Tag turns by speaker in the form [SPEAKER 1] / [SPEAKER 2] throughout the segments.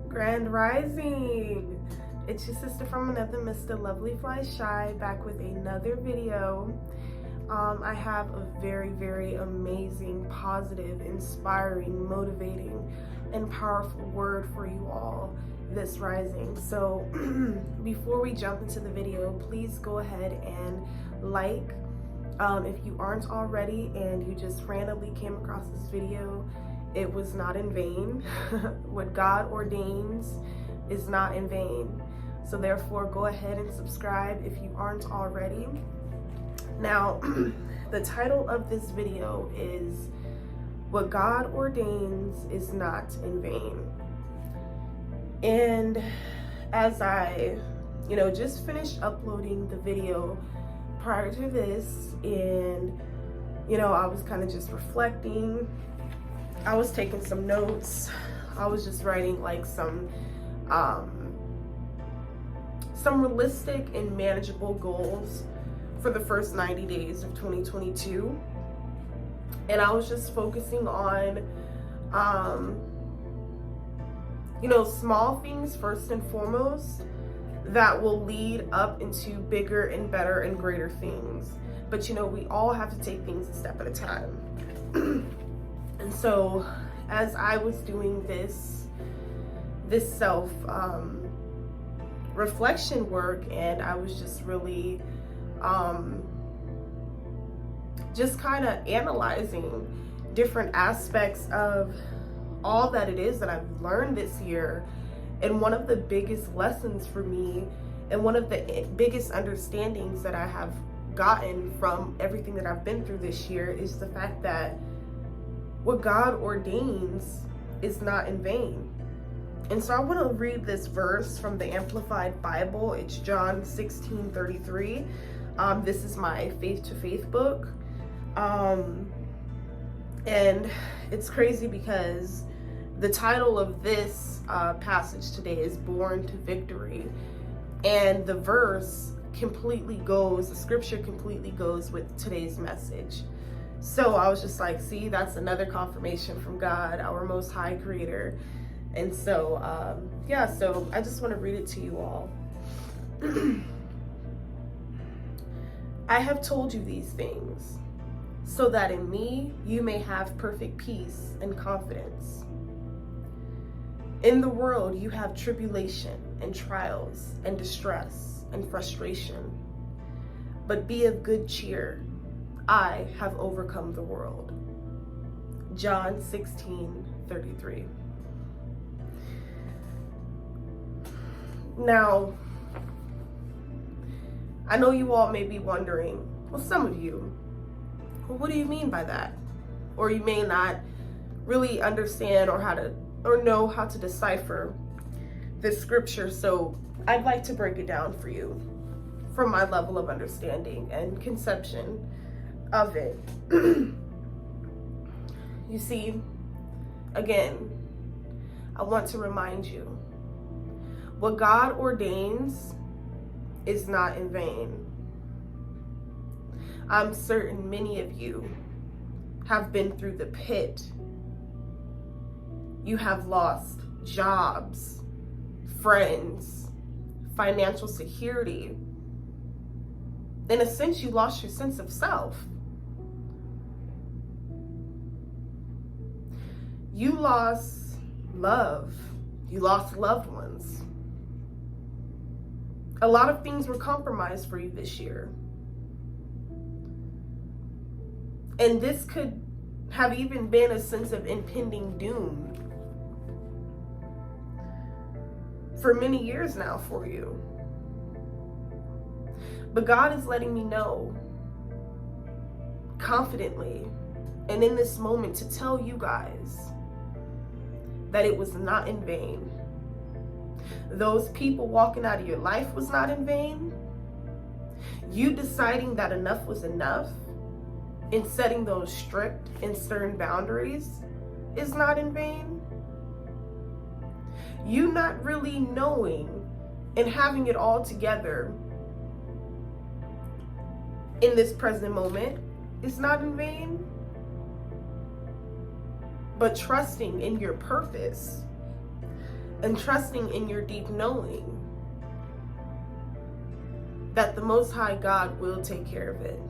[SPEAKER 1] Grand Rising. It's your sister from another Mr. Lovely Fly Shy, back with another video. I have a very amazing, positive, inspiring, motivating, and powerful word for you all this rising. So before we jump into the video, please go ahead and like. If you aren't already and you just randomly came across this video, it was not in vain. What God ordains is not in vain. So therefore, go ahead and subscribe if you aren't already. Now, the title of this video is What God Ordains is Not in Vain. And as I, just finished uploading the video prior to this, and I was kind of just reflecting. I was taking some notes. I was just writing like some realistic and manageable goals for the first 90 days of 2022. And I was just focusing on small things first and foremost that will lead up into bigger and better and greater things. But we all have to take things a step at a time. And so as I was doing this self reflection work, and I was just really just kind of analyzing different aspects of all that it is that I've learned this year. And one of the biggest lessons for me, and one of the biggest understandings that I have gotten from everything that I've been through this year, is the fact that what God ordains is not in vain. And so I want to read this verse from the Amplified Bible. It's John 16:33. This is my faith to faith book. And it's crazy because the title of this passage today is Born to Victory. And the verse the scripture completely goes with today's message. So I was just like, see, that's another confirmation from God, our Most High Creator. And so, so I just want to read it to you all. I have told you these things, so that in me you may have perfect peace and confidence. In the world you have tribulation and trials and distress and frustration. But be of good cheer. I have overcome the world. John 16:33. Now, I know you all may be wondering, well, some of you, well, what do you mean by that? Or you may not really understand or know how to decipher this scripture. So I'd like to break it down for you from my level of understanding and conception of it. You see, again, I want to remind you, what God ordains is not in vain. I'm certain many of you have been through the pit. You have lost jobs, friends, financial security. In a sense, you lost your sense of self. You lost love. You lost loved ones. A lot of things were compromised for you this year. And this could have even been a sense of impending doom for many years now for you. But God is letting me know confidently and in this moment to tell you guys that it was not in vain. Those people walking out of your life was not in vain. You deciding that enough was enough and setting those strict and stern boundaries is not in vain. You not really knowing and having it all together in this present moment is not in vain. But trusting in your purpose and trusting in your deep knowing that the Most High God will take care of it.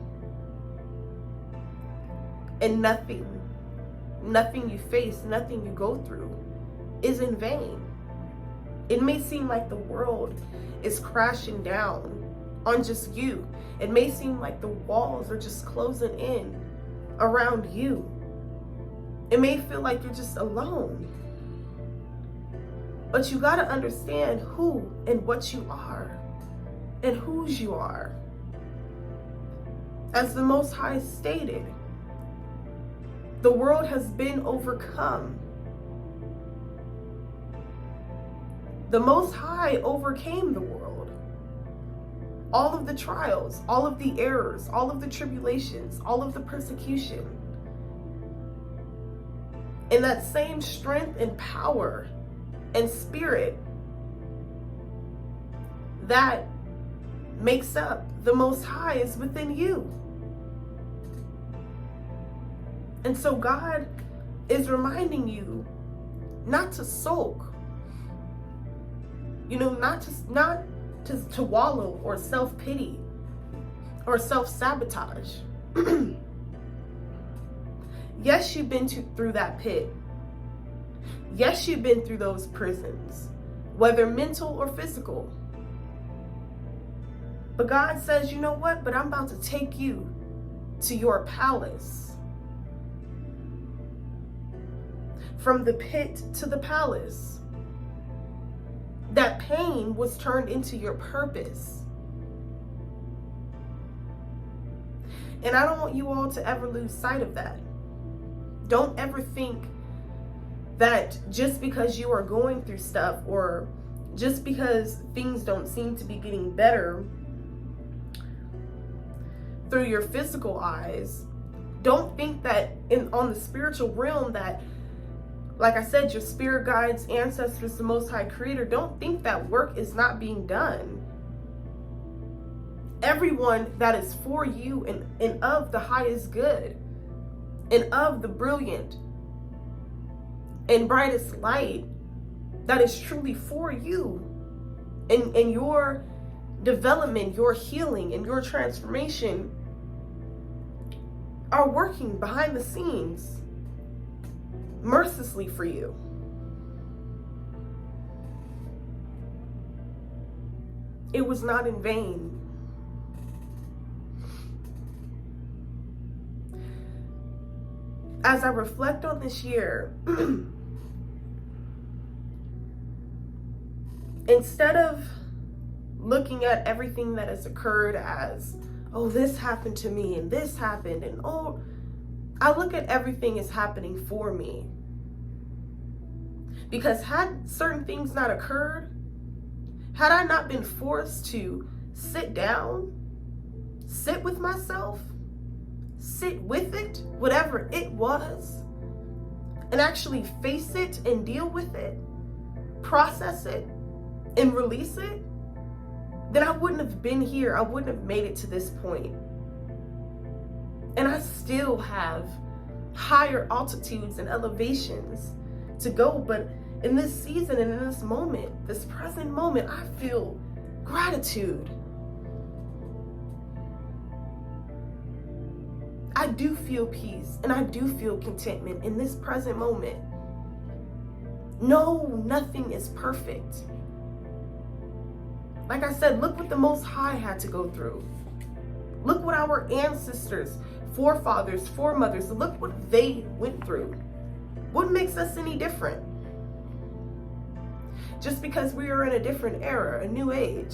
[SPEAKER 1] And nothing you face, nothing you go through is in vain. It may seem like the world is crashing down on just you. It may seem like the walls are just closing in around you. It may feel like you're just alone. But you gotta understand who and what you are and whose you are. As the Most High stated, the world has been overcome. The Most High overcame the world. All of the trials, all of the errors, all of the tribulations, all of the persecution. And that same strength and power and spirit that makes up the Most High is within you. And so God is reminding you not to sulk, not to wallow or self-pity or self-sabotage. Yes, you've been through that pit. Yes, you've been through those prisons, whether mental or physical. But God says, you know what? But I'm about to take you to your palace. From the pit to the palace. That pain was turned into your purpose. And I don't want you all to ever lose sight of that. Don't ever think that just because you are going through stuff, or just because things don't seem to be getting better through your physical eyes, don't think that on the spiritual realm that, like I said, your spirit guides, ancestors, the Most High Creator, don't think that work is not being done. Everyone that is for you and of the highest good and of the brilliant and brightest light that is truly for you and your development, your healing, and your transformation are working behind the scenes mercilessly for you. It was not in vain. As I reflect on this year, instead of looking at everything that has occurred as, oh, this happened to me and this happened, and oh, I look at everything as happening for me. Because had certain things not occurred, had I not been forced to sit down, sit with myself, sit with it, whatever it was, and actually face it and deal with it, process it, and release it, then I wouldn't have been here. I wouldn't have made it to this point. And I still have higher altitudes and elevations to go. But in this season and in this moment, this present moment, I feel gratitude. I do feel peace and I do feel contentment in this present moment. No, nothing is perfect. Like I said, look what the Most High had to go through. Look what our ancestors, forefathers, foremothers, look what they went through. What makes us any different? Just because we are in a different era, a new age.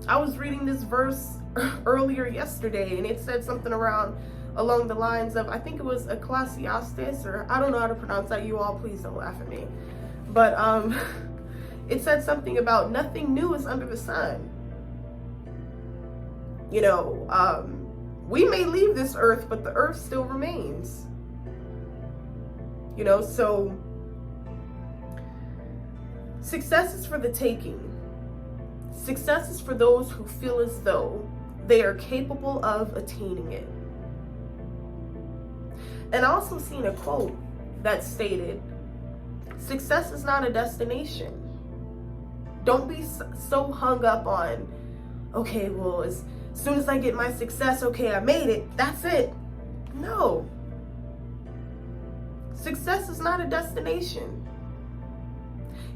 [SPEAKER 1] I was reading this verse earlier yesterday, and it said something along the lines of, I think it was Ecclesiastes, or I don't know how to pronounce that. You all, please don't laugh at me. But it said something about nothing new is under the sun. We may leave this earth, but the earth still remains. So success is for the taking. Success is for those who feel as though they are capable of attaining it. And I also seen a quote that stated, Success is not a destination. Don't be so hung up on, okay, well, as soon as I get my success, okay, I made it, that's it. No. Success is not a destination.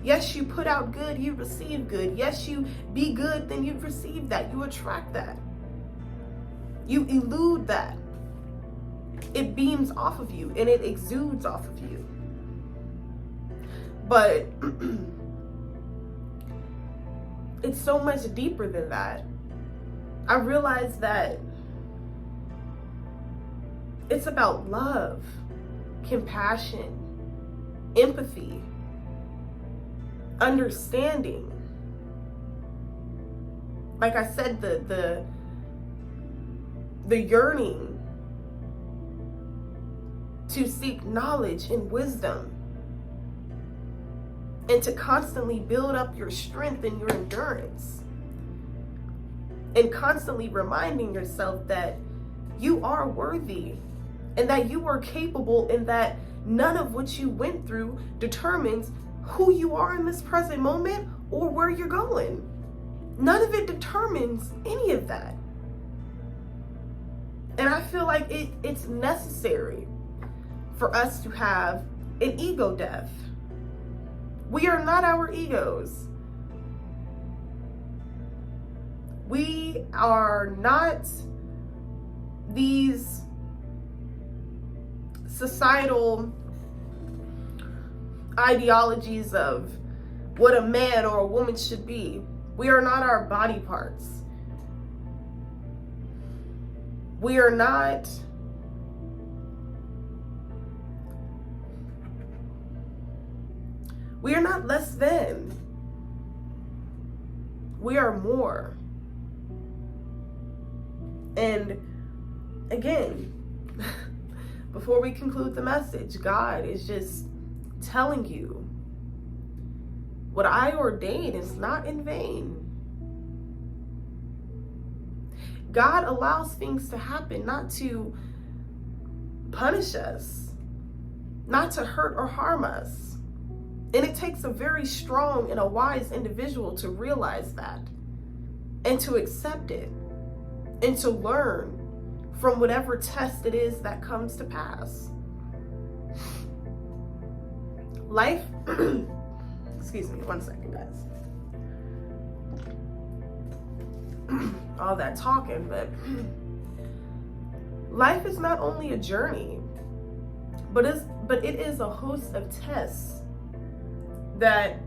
[SPEAKER 1] Yes, you put out good, you receive good. Yes, you be good, then you receive that. You attract that. You elude that. It beams off of you and it exudes off of you. But it's so much deeper than that. I realized that it's about love, compassion, empathy, understanding. Like I said, the yearning to seek knowledge and wisdom, and to constantly build up your strength and your endurance, and constantly reminding yourself that you are worthy and that you are capable, and that none of what you went through determines who you are in this present moment or where you're going. None of it determines any of that. And I feel like it's necessary for us to have an ego death. We are not our egos. We are not these societal ideologies of what a man or a woman should be. We are not our body parts. We are not less than. We are more. And again, before we conclude the message, God is just telling you, what I ordain is not in vain. God allows things to happen not to punish us, not to hurt or harm us. And it takes a very strong and a wise individual to realize that, and to accept it, and to learn from whatever test it is that comes to pass. Life, excuse me, 1 second, guys. All that talking, but life is not only a journey, but it is a host of tests that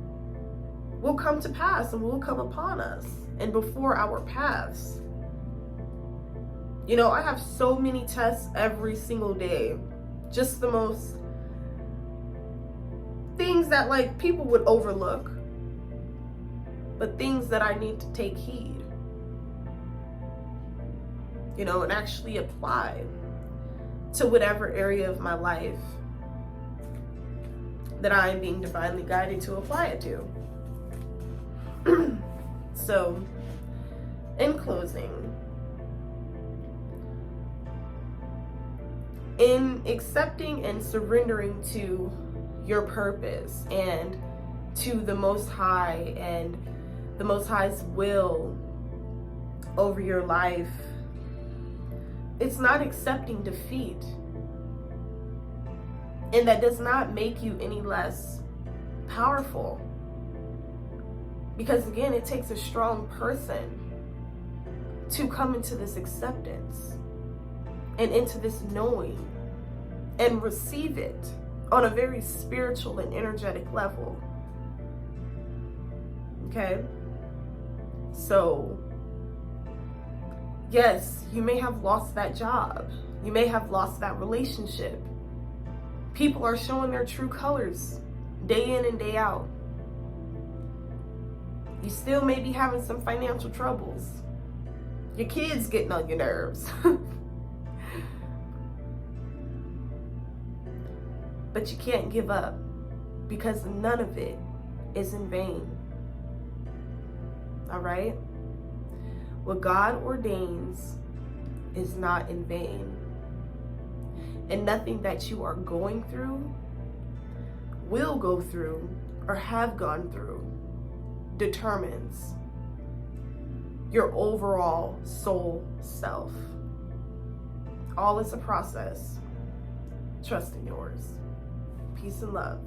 [SPEAKER 1] will come to pass and will come upon us and before our paths. You know, I have so many tests every single day. Just the most things that like people would overlook, but things that I need to take heed, you know, and actually apply to whatever area of my life that I am being divinely guided to apply it to. So, in closing, in accepting and surrendering to your purpose and to the Most High and the Most High's will over your life, it's not accepting defeat. And that does not make you any less powerful. Because again, it takes a strong person to come into this acceptance and into this knowing and receive it on a very spiritual and energetic level. Okay? So, yes, you may have lost that job. You may have lost that relationship. People are showing their true colors day in and day out. You still may be having some financial troubles. Your kids getting on your nerves. But you can't give up, because none of it is in vain. All right? What God ordains is not in vain. And nothing that you are going through will go through or have gone through determines your overall soul self. All is a process. Trust in yours. Peace and love.